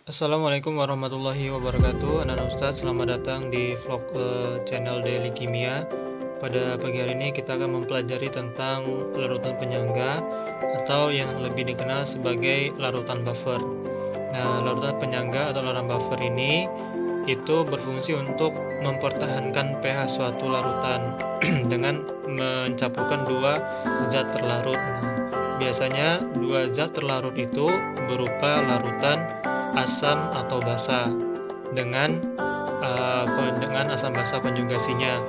Assalamualaikum warahmatullahi wabarakatuh. Anak Ustadz, selamat datang di vlog channel Daily Kimia. Pada pagi hari ini kita akan mempelajari tentang larutan penyangga atau yang lebih dikenal sebagai larutan buffer. Nah, larutan penyangga atau larutan buffer ini itu berfungsi untuk mempertahankan pH suatu larutan dengan mencampurkan dua zat terlarut. Biasanya dua zat terlarut itu berupa larutan asam atau basa dengan asam basa konjugasinya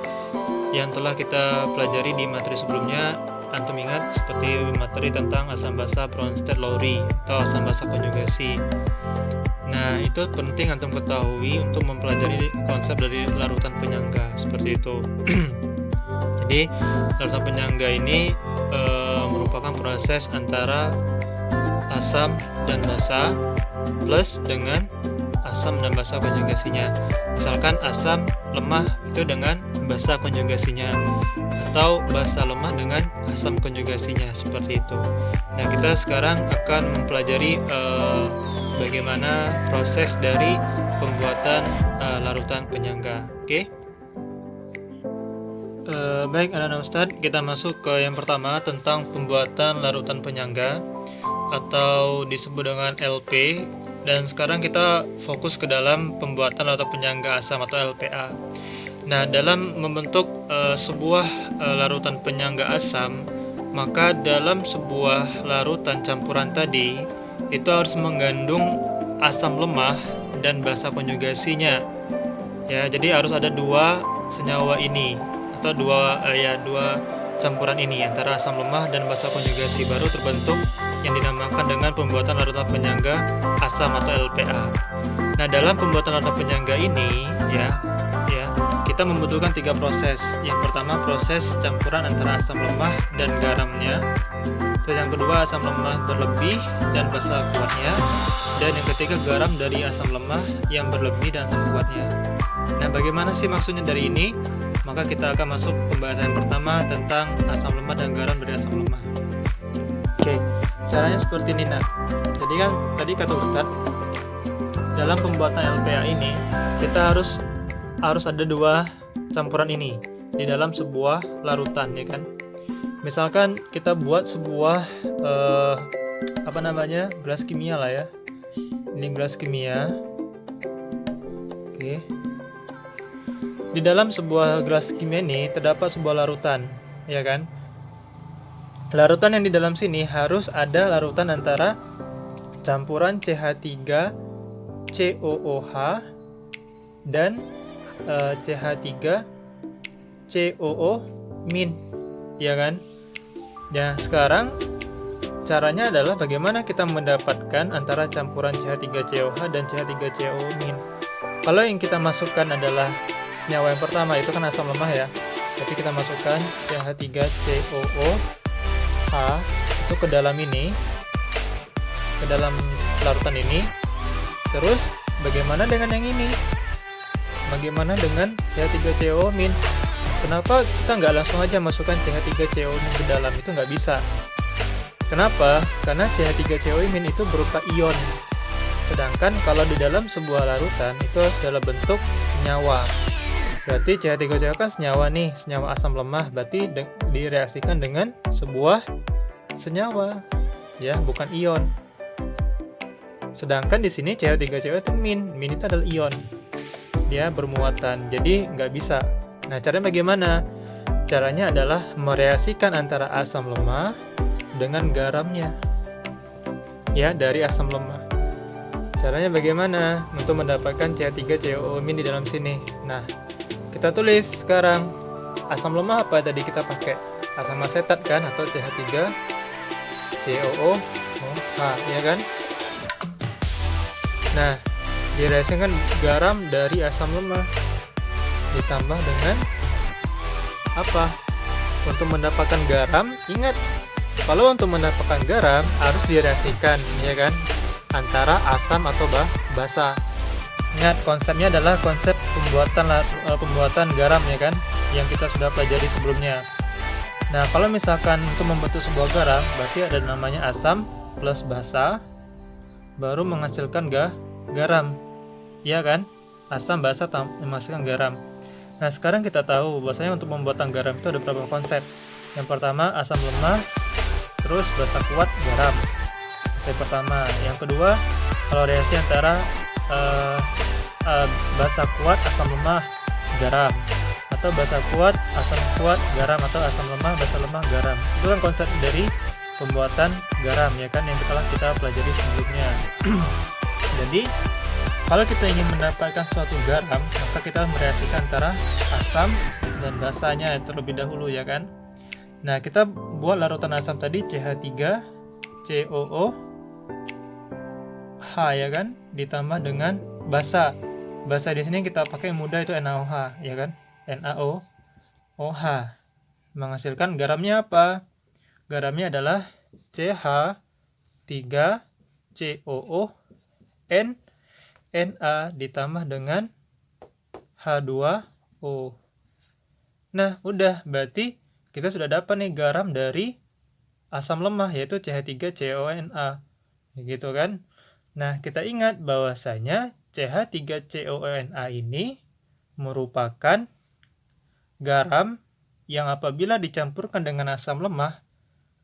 yang telah kita pelajari di materi sebelumnya. Antum ingat seperti materi tentang asam basa Bronsted-Lowry atau asam basa konjugasi. Nah, itu penting antum ketahui untuk mempelajari konsep dari larutan penyangga seperti itu. Jadi larutan penyangga ini merupakan proses antara asam dan basa plus dengan asam dan basa konjugasinya. Misalkan asam lemah itu dengan basa konjugasinya, atau basa lemah dengan asam konjugasinya, seperti itu. Nah, kita sekarang akan mempelajari bagaimana proses dari pembuatan larutan penyangga. Oke? Baik anak-anak Ustadz, kita masuk ke yang pertama tentang pembuatan larutan penyangga atau disebut dengan LP, dan sekarang kita fokus ke dalam pembuatan larutan penyangga asam atau LPA. Nah, dalam membentuk sebuah larutan penyangga asam, maka dalam sebuah larutan campuran tadi itu harus mengandung asam lemah dan basa konjugasinya. Ya, jadi harus ada dua senyawa ini atau dua campuran ini antara asam lemah dan basa konjugasi, baru terbentuk yang dinamakan dengan pembuatan larutan penyangga asam atau LPA. Nah, dalam pembuatan larutan penyangga ini kita membutuhkan tiga proses. Yang pertama, proses campuran antara asam lemah dan garamnya. Terus yang kedua, asam lemah berlebih dan basa kuatnya. Dan yang ketiga, garam dari asam lemah yang berlebih dan asam kuatnya. Nah, bagaimana sih maksudnya dari ini? Maka kita akan masuk pembahasan yang pertama tentang asam lemah dan garam dari asam lemah. Oke, caranya seperti ini. Nah, jadi kan tadi kata Ustadz, dalam pembuatan LPA ini kita harus ada dua campuran ini di dalam sebuah larutan, ya kan? Misalkan kita buat sebuah gelas kimia lah ya. Ini gelas kimia. Oke. Di dalam sebuah gelas kimia ini terdapat sebuah larutan, ya kan? Larutan yang di dalam sini harus ada larutan antara campuran CH3COOH dan CH3COO-, ya kan? Ya, sekarang caranya adalah bagaimana kita mendapatkan antara campuran CH3COOH dan CH3COO-. Kalau yang kita masukkan adalah senyawa yang pertama, itu kan asam lemah ya. Jadi kita masukkan CH3COOH itu ke dalam ini, ke dalam larutan ini. Terus bagaimana dengan yang ini? Bagaimana dengan CH3COO-? Kenapa kita nggak langsung aja masukkan CH3COO ke dalam? Itu nggak bisa. Kenapa? Karena CH3COO- itu berupa ion. Sedangkan kalau di dalam sebuah larutan itu harus dalam bentuk senyawa. Berarti CH3COO kan senyawa nih, senyawa asam lemah. Berarti direaksikan dengan sebuah senyawa, ya, bukan ion. Sedangkan di sini CH3COO itu min itu adalah ion. Dia bermuatan, jadi nggak bisa. Nah, caranya bagaimana? Caranya adalah mereaksikan antara asam lemah dengan garamnya, ya, dari asam lemah. Caranya bagaimana untuk mendapatkan CH3COO- di dalam sini? Nah, kita tulis sekarang asam lemah apa tadi kita pakai? Asam asetat kan, atau CH3COOH, ya kan? Nah, direaksikan garam dari asam lemah ditambah dengan apa? Untuk mendapatkan garam, ingat, kalau untuk mendapatkan garam harus direaksikan, ya kan, antara asam atau basa. Ingat, konsepnya adalah konsep pembuatan garam, ya kan, yang kita sudah pelajari sebelumnya. Nah, kalau misalkan untuk membentuk sebuah garam, berarti ada namanya asam plus basa baru menghasilkan garam. Iya kan? Asam, basa, menghasilkan garam. Nah, sekarang kita tahu bahwasanya untuk pembuatan garam itu ada beberapa konsep. Yang pertama, asam lemah, terus basa kuat, garam. Konsep pertama. Yang kedua, kalau reaksi antara basa kuat, asam lemah, garam, atau basa kuat, garam, atau asam lemah, basa lemah, garam. Itu kan konsep dari pembuatan garam, ya kan, yang telah kita pelajari sebelumnya. Jadi kalau kita ingin mendapatkan suatu garam, maka kita mereaksikan antara asam dan basanya terlebih dahulu, ya kan. Nah, kita buat larutan asam tadi CH3COOH, ya kan, ditambah dengan basa. Basa di sini kita pakai yang mudah itu NaOH, ya kan, NaOH. Menghasilkan garamnya apa? Garamnya adalah CH3COOH Na ditambah dengan H2O. Nah, udah, berarti kita sudah dapat nih garam dari asam lemah, yaitu CH3CONA. Gitu kan? Nah, kita ingat bahwasanya CH3CONA ini merupakan garam yang apabila dicampurkan dengan asam lemah,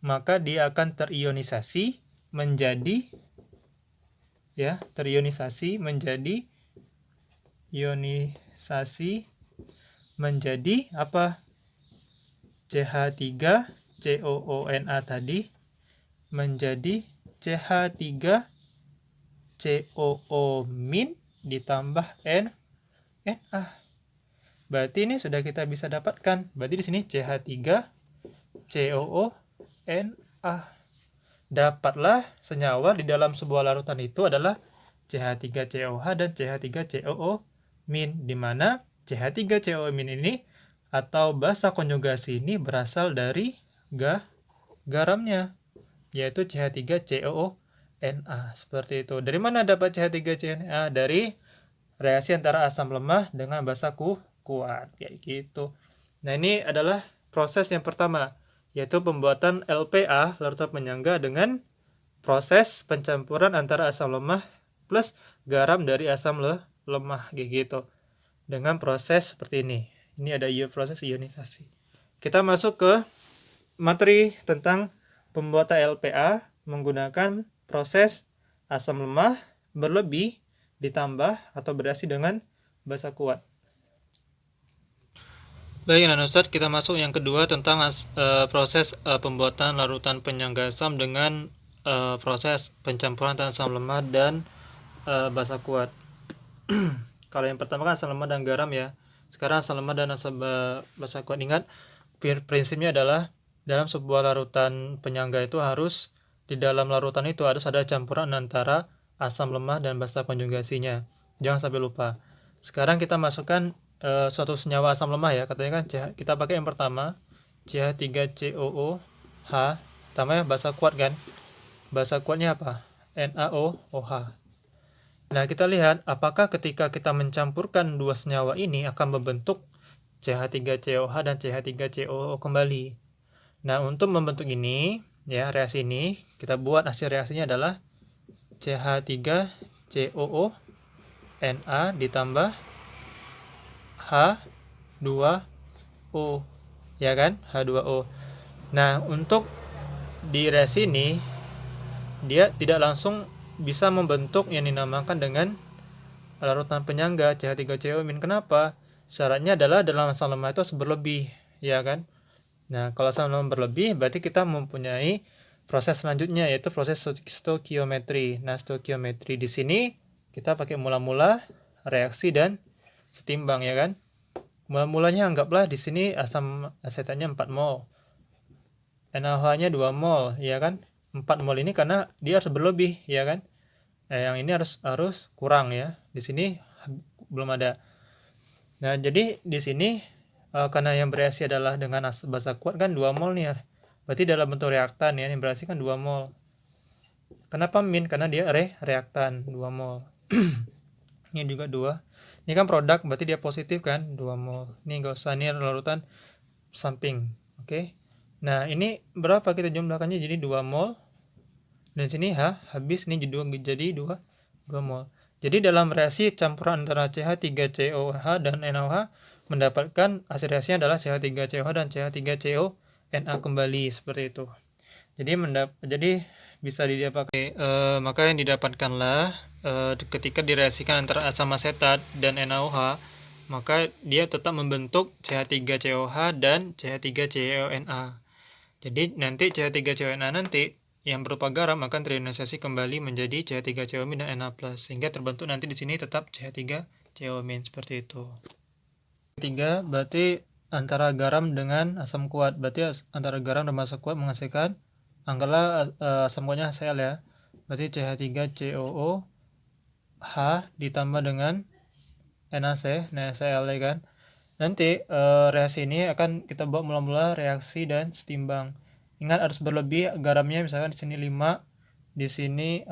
maka dia akan terionisasi menjadi apa? CH3COONA tadi menjadi CH3COO- ditambah Na. Berarti ini sudah kita bisa dapatkan. Berarti di sini CH3COONA. Dapatlah senyawa di dalam sebuah larutan itu adalah CH3COH dan CH3COO-, di mana CH3COO- ini atau basa konjugasi ini berasal dari garamnya, yaitu CH3COONA. Seperti itu. Dari mana dapat CH3COONA? Dari reaksi antara asam lemah dengan basa kuat, kayak gitu. Nah, ini adalah proses yang pertama, yaitu pembuatan LPA, larutan penyangga, dengan proses pencampuran antara asam lemah plus garam dari asam lemah, kayak gitu, dengan proses seperti ini. Ini ada proses ionisasi. Kita masuk ke materi tentang pembuatan LPA menggunakan proses asam lemah berlebih ditambah atau bereaksi dengan basa kuat. Baik, nah Ustadz, kita masuk yang kedua tentang proses pembuatan larutan penyangga asam dengan proses pencampuran antara asam lemah dan basa kuat. Kalau yang pertama kan asam lemah dan garam, ya. Sekarang asam lemah dan basa kuat. Ingat, prinsipnya adalah dalam sebuah larutan penyangga itu harus di dalam larutan itu harus ada campuran antara asam lemah dan basa konjugasinya. Jangan sampai lupa. Sekarang kita masukkan suatu senyawa asam lemah, ya. Katanya kan kita pakai yang pertama CH3COOH, tambahnya basa kuat kan. Basa kuatnya apa? NaOH. Nah, kita lihat apakah ketika kita mencampurkan dua senyawa ini akan membentuk CH3COH dan CH3COO kembali. Nah, untuk membentuk ini, ya, reaksi ini, kita buat hasil reaksinya adalah CH3COO Na ditambah H2O, ya kan? H2O. Nah, untuk di reaksi ini dia tidak langsung bisa membentuk yang dinamakan dengan larutan penyangga CH3COO-. Kenapa? Syaratnya adalah dalam asam lemah itu harus berlebih, ya kan? Nah, kalau asam lemah berlebih berarti kita mempunyai proses selanjutnya, yaitu proses stoikiometri. Nah, stoikiometri di sini kita pakai mula-mula, reaksi, dan setimbang, ya kan? Mula-mulanya anggaplah di sini asam asetatnya 4 mol. NaOH-nya 2 mol, ya kan? 4 mol ini karena dia harus berlebih, ya kan? Yang ini harus kurang, ya. Di sini belum ada. Nah, jadi di sini karena yang bereaksi adalah dengan basa kuat kan 2 mol nih, ya. Berarti dalam bentuk reaktan, ya, yang bereaksi kan 2 mol. Kenapa min? Karena dia reaktan 2 mol. Ini juga 2. Ini kan produk, berarti dia positif kan, 2 mol. Ini enggak usah, ini larutan samping. Oke. Nah, ini berapa kita jumlahkannya jadi 2 mol. Dan sini habis, ini jadi 2 mol. Jadi dalam reaksi campuran antara CH3COH dan NaOH mendapatkan hasil reaksinya adalah CH3COH dan CH3CONa kembali seperti itu. Jadi bisa didapatkan. Maka yang didapatkanlah ketika direaksikan antara asam asetat dan NaOH, maka dia tetap membentuk CH3COH dan CH3CONa. Jadi nanti CH3CONa nanti yang berupa garam akan terionisasi kembali menjadi CH3CO- dan Na+, sehingga terbentuk nanti di sini tetap CH3CO- seperti itu. Ketiga, berarti antara garam dengan asam kuat. Berarti antara garam dan asam kuat menghasilkan, anggaplah asam kuatnya HCl ya. Berarti CH3COOH ditambah dengan NaC, NaCl ya kan. Nanti reaksi ini akan kita buat mula-mula reaksi dan setimbang. Ingat harus berlebih garamnya, misalkan di sini 5, di sini